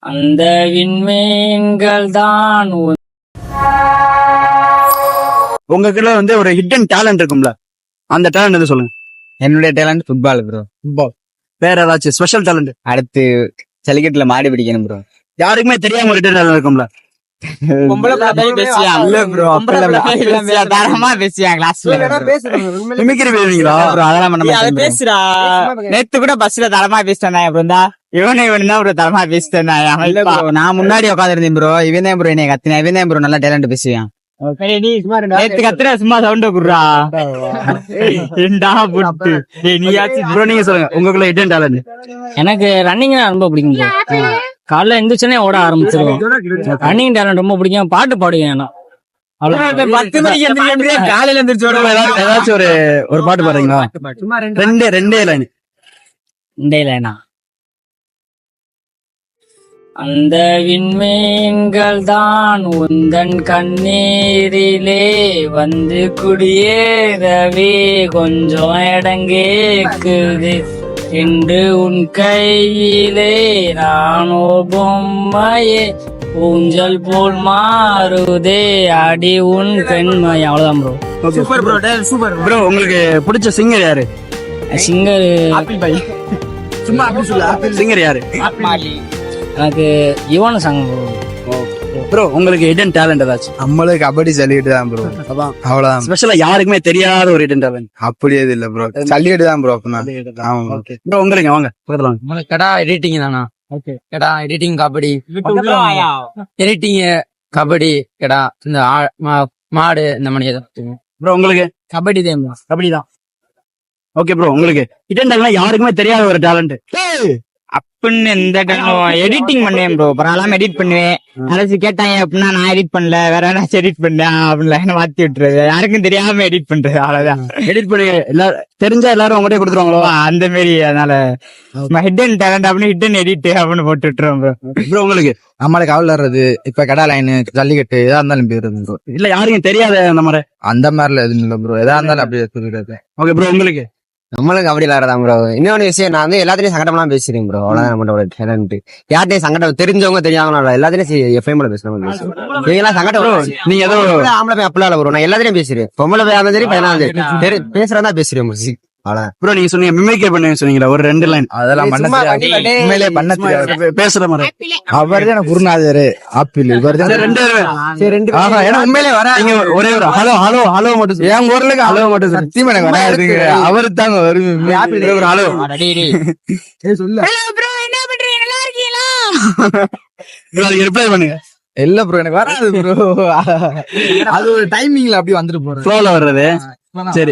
அந்த விண்மீன்கள் தான் உங்ககிட்ட வந்து ஒரு ஹிடன் டேலண்ட் இருக்கும்ல, அந்த டேலண்ட் எது சொல்லுங்க. என்னுடைய டேலண்ட் ஃபுட்பால் ப்ரோ. ஃபுட்பால். வேற ஏதாச்சும் ஸ்பெஷல் டேலண்ட்? அடுத்து ஜல்லிக்கட்டுல மாடி பிடிக்கணும் ப்ரோ. யாருக்குமே தெரியாம ஒரு ஹிடன் டேலண்ட் இருக்கும்ல. நேத்து கூட பஸ்ல தரமா பேசிட்டேன். இவன் ஒரு தரமா பேசிட்டேன். நான் முன்னாடி உட்காந்துருந்தேன் ப்ரோ. இவன் ப்ரோ என்னை கத்தினா. இவன் ப்ரோ நல்லா டேலண்ட் பேசுவான். நேத்து கத்துற சும்மா சவுண்ட குடுறா. நீங்க சொல்லுங்க உங்களுக்குள்ள ஹிடன் டேலண்ட். எனக்கு ரன்னிங் ரொம்ப பிடிக்கும் bro. காலைல எந்திரிச்சோன்னே ஓட ஆரம்பிச்சிருவோம். ரன்னிங் டேலண்ட் ரொம்ப பிடிக்கும். பாட்டு பாடுவேன் நான். 10 மணிக்கு காலையில எந்திரிச்சு ஏதாச்சும் ஒரு பாட்டு பாடுறீங்களா? ரெண்டே லைன். இண்டையிலனா அந்த விண்மீன்கள் தான் உந்தன் கண்ணீரிலே வந்து குடியேறவே கொஞ்சம் இடங்கேக்குது என்று உன் கையிலே நானோ பொம்மையே ஊஞ்சல் போல் மாறுதே அடி உன் பெண்மை. அவ்வளவுதான் bro. Super bro. Super bro. உங்களுக்கு பிடிச்ச சிங்கர் யாரு? சிங்கர் சிங்கர் யாரு? எனக்கு யுவன் சாங் ப்ரோ. உங்களுக்கு ஹிடன் டேலண்ட் ஏதாச்சும்? நம்மளுக்கு கபடி ஜல்லிக்கட்டு தான் ப்ரோ. அவ்வளவுதான். ஸ்பெஷலா யாருக்குமே தெரியாத ஒரு ஹிடன் டேலண்ட். அப்படி எது இல்ல ப்ரோ. ஜல்லிக்கட்டு தான் ப்ரோ. ப்ரோ உங்களுக்கு வாங்க பக்கத்துல வாங்க. கடா எடிட்டிங் தானா? கடா எடிட்டிங் கபடி எடிட்டிங் கபடி கடா இந்த மாடு இந்த மணி ப்ரோ உங்களுக்கு கபடி தான். கபடி தான். Okay bro. உங்களுக்கு ஹிடன் டேலண்ட் யாருக்குமே தெரியாத ஒரு டேலண்ட் அப்படின்னு இந்த எடிட்டிங் பண்ணேன் ப்ரோ. பரவாயில்லாம எடிட் பண்ணுவேன். யாராச்சும் கேட்டாங்க அப்படின்னா நான் எடிட் பண்ணல வேற ஏதாச்சும் எடிட் பண்ணேன் அப்படின்னு மாத்தி விட்டுறது. யாருக்கும் தெரியாம எடிட் பண்றது. அவ்வளவுதான். எடிட் பண்ணி எல்லாரும் தெரிஞ்சா எல்லாரும் உங்கள்கிட்ட கொடுத்துருவாங்களோ அந்த மாதிரி. அதனால ஹிடன் டேலண்ட் அப்படின்னு ஹிடன் எடிட் அப்படின்னு போட்டு விட்டுருவோம் ப்ரோ. ப்ரோ உங்களுக்கு நம்மளுக்கு விளையாடுறது இப்ப கடா லைன் ஜல்லிக்கட்டு எதா இருந்தாலும் போயிருது ப்ரோ. இல்ல யாருக்கும் தெரியாத அந்த மாதிரி அந்த மாதிரில எதுவும் இல்ல ப்ரோ. எதா இருந்தாலும் அப்படியே சொல்லிடுறது. Okay bro. உங்களுக்கு நம்மளுக்கு அப்படி விளையாடுறா ப்ரோ. இன்னொன்னு விஷயம், நான் வந்து எல்லாத்தையும் சங்கடம்லாம் பேசுறேன் ப்ரோ. அவ்வளவுதான் நம்மளோட டேலண்ட். யார்ட்டையும் சங்கடம் தெரிஞ்சவங்க தெரியாம எல்லாத்தையும் எஃப்எம்ல பேசுறேன். நீங்களாம் சங்கடம் நீங்க ஏதோ ஆம்பளை போய் அப்பலாம் ப்ரோ. நான் எல்லாத்தையும் பேசுறேன். பொம்பளை போய் சரி பையனாவது பேசுறதா பேசுறேன் ப்ரோ. நீங்க சொன்னீங்க மிமிக்ரி பண்ணுவேன் சொன்னீங்களா, ஒரு 2 லைன். அதெல்லாம் உண்மையிலே பண்ண தெரியாது. பேசுற மாதிரி. அவர் தான் குருநாதர். ஆப்பிள் இவர் தான். உண்மையிலே வர ஒரே ஒரு ஹலோ ஹலோ ஹலோ மட்டும் என் ஊர்ல ஹலோ மட்டும் சத்தியமா எனக்கு வராதுங்க. அவரு தாங்க வரும். ஒரு ஹலோ சொல்ல ரிப்ளை பண்ணுங்க. இல்ல ப்ரோ எனக்கு வராது ப்ரோ. அது ஒரு டைமிங்ல அப்படி வந்துட்டு போறேன். ஃப்ளோல வர்றது. சரி.